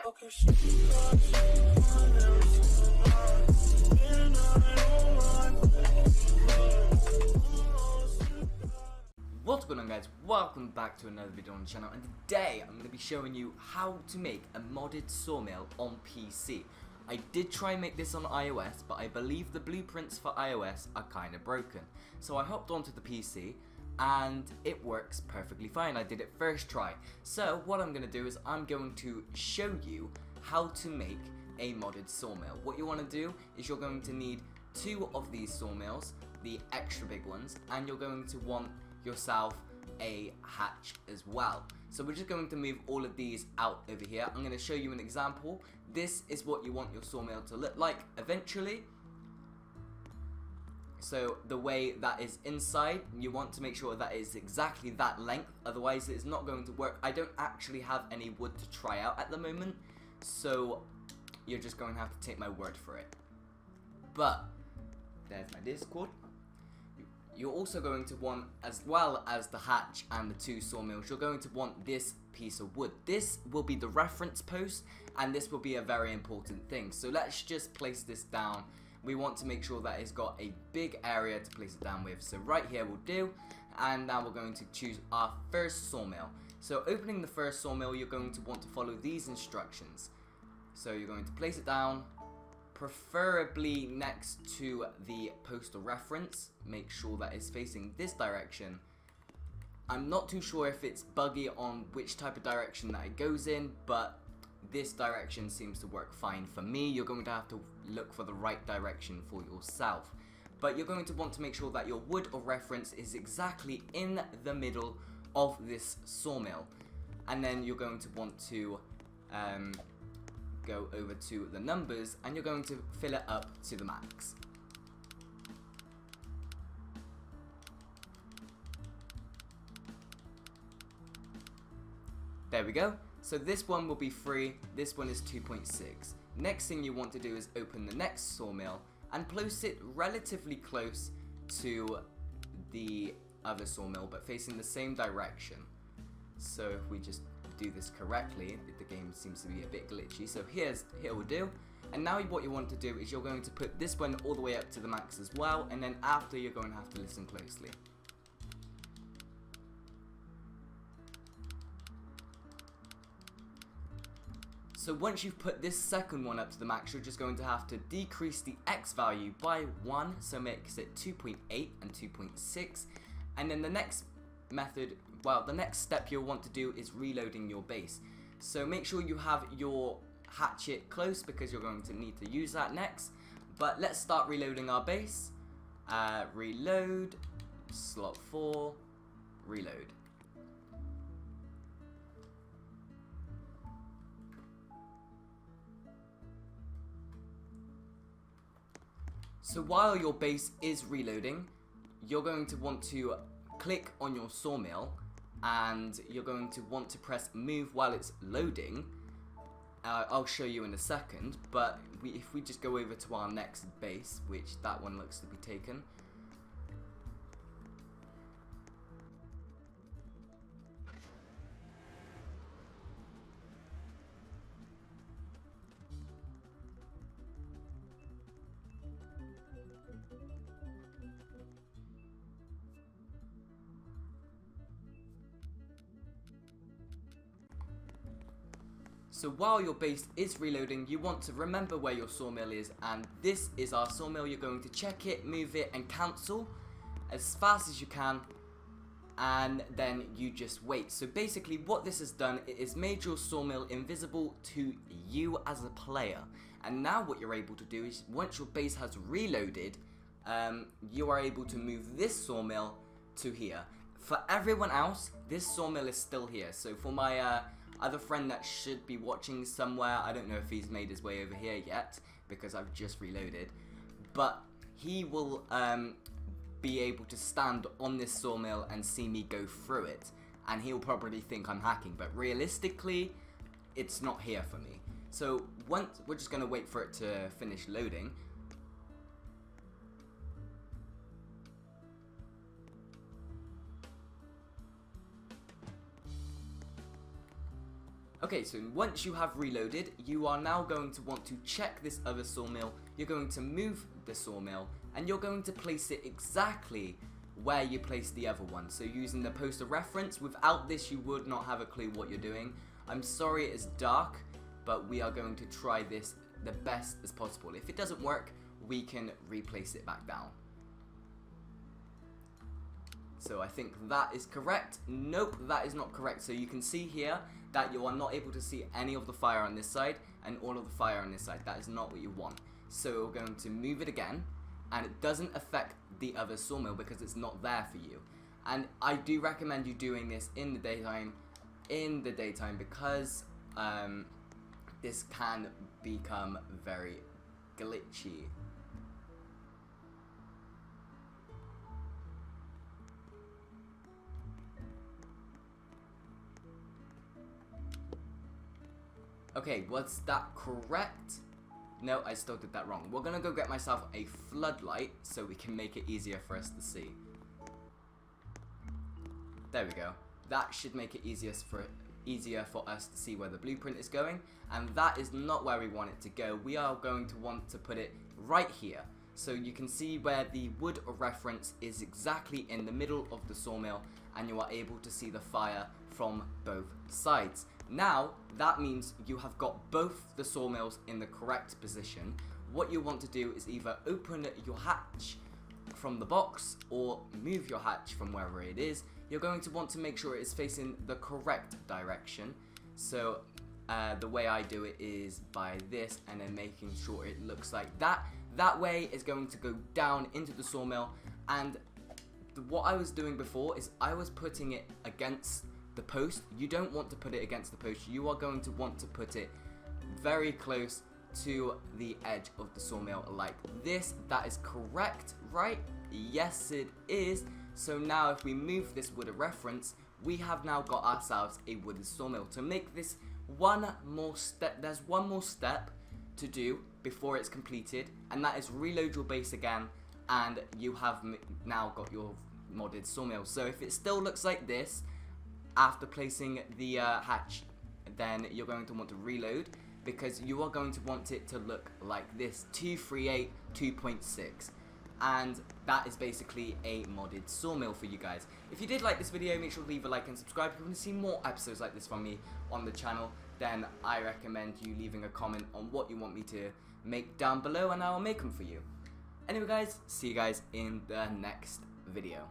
What's going on, guys? Welcome back to another video on the channel, and today I'm going to be showing you how to make a modded Sawmill on PC. I did try and make this on iOS, but I believe the blueprints for iOS are kind of broken. So I hopped onto the PC and it works perfectly fine. I did it first try. So what I'm going to do is I'm going to show you how to make a modded Sawmill. What you want to do is you're going to need 2 of these Sawmills, the extra big ones, and you're going to want yourself a hatch as well. So we're just going to move all of these out over here. I'm going to show you an example. This is what you want your Sawmill to look like eventually. So the way that is inside, you want to make sure that it's exactly that length, otherwise it's not going to work. I don't actually have any wood to try out at the moment, so you're just going to have to take my word for it. But there's my Discord. You're also going to want, as well as the hatch and the 2 sawmills, you're going to want this piece of wood. This will be the reference post, and this will be a very important thing. So let's just place this down. We want to make sure that it's got a big area to place it down with. So right here will do, and now we're going to choose our first sawmill. So opening the first sawmill, you're going to want to follow these instructions. So you're going to place it down, preferably next to the postal reference. Make sure that it's facing this direction. I'm not too sure if it's buggy on which type of direction that it goes in, but this direction seems to work fine for me. You're going to have to look for the right direction for yourself. But you're going to want to make sure that your wood of reference is exactly in the middle of this sawmill. And then you're going to want to go over to the numbers, and you're going to fill it up to the max. There we go. So this one will be 3, this one is 2.6. Next thing you want to do is open the next sawmill and place it relatively close to the other sawmill, but facing the same direction. So if we just do this correctly, the game seems to be a bit glitchy, so here will do. And now what you want to do is you're going to put this one all the way up to the max as well, and then after you're going to have to listen closely. So once you've put this second one up to the max, you're just going to have to decrease the X value by 1, so makes it 2.8 and 2.6, and then the next method, well, the next step you'll want to do is reloading your base. So make sure you have your hatchet close, because you're going to need to use that next. But let's start reloading our base. Reload, slot 4, reload. So while your base is reloading, you're going to want to click on your sawmill, and you're going to want to press move while it's loading. I'll show you in a second, but if we just go over to our next base, which that one looks to be taken. So while your base is reloading, you want to remember where your sawmill is, and this is our sawmill. You're going to check it, move it, and cancel as fast as you can, and then you just wait. So basically what this has done, it has made your sawmill invisible to you as a player. And now what you're able to do is, once your base has reloaded, you are able to move this sawmill to here. For everyone else, this sawmill is still here. So for my other friend that should be watching somewhere, I don't know if he's made his way over here yet, because I've just reloaded, but he will be able to stand on this sawmill and see me go through it, and he'll probably think I'm hacking, but realistically it's not here for me. So once, we're just going to wait for it to finish loading. Okay, so once you have reloaded, you are now going to want to check this other sawmill. You're going to move the sawmill, and you're going to place it exactly where you placed the other one. So using the poster reference, without this you would not have a clue what you're doing. I'm sorry it's dark, but we are going to try this the best as possible. If it doesn't work, we can replace it back down. So I think that is correct. Nope, that is not correct. So you can see here that you are not able to see any of the fire on this side and all of the fire on this side. That is not what you want. So we're going to move it again, and it doesn't affect the other sawmill because it's not there for you. And I do recommend you doing this in the daytime because this can become very glitchy. Okay, was that correct? No, I still did that wrong. We're gonna go get myself a floodlight so we can make it easier for us to see. There we go. That should make it easier for us to see where the blueprint is going, and that is not where we want it to go. We are going to want to put it right here. So you can see where the wood reference is exactly in the middle of the sawmill, and you are able to see the fire from both sides. Now, that means you have got both the sawmills in the correct position. What you want to do is either open your hatch from the box or move your hatch from wherever it is. You're going to want to make sure it is facing the correct direction. So the way I do it is by this and then making sure it looks like that. That way it's going to go down into the sawmill, and what I was doing before is I was putting it against the post. You don't want to put it against the post. You are going to want to put it very close to the edge of the sawmill like this. That is correct, right? Yes, it is. So now if we move this wood reference, we have now got ourselves a wooden sawmill. To make this one more step, there's one more step to do before it's completed, and that is reload your base again, and you have now got your modded sawmill. So if it still looks like this after placing the hatch, then you're going to want to reload, because you are going to want it to look like this, 238 2.6, and that is basically a modded sawmill for you guys. If you did like this video, make sure to leave a like and subscribe. If you want to see more episodes like this from me on the channel, then I recommend you leaving a comment on what you want me to make down below, and I will make them for you. Anyway guys, see you guys in the next video.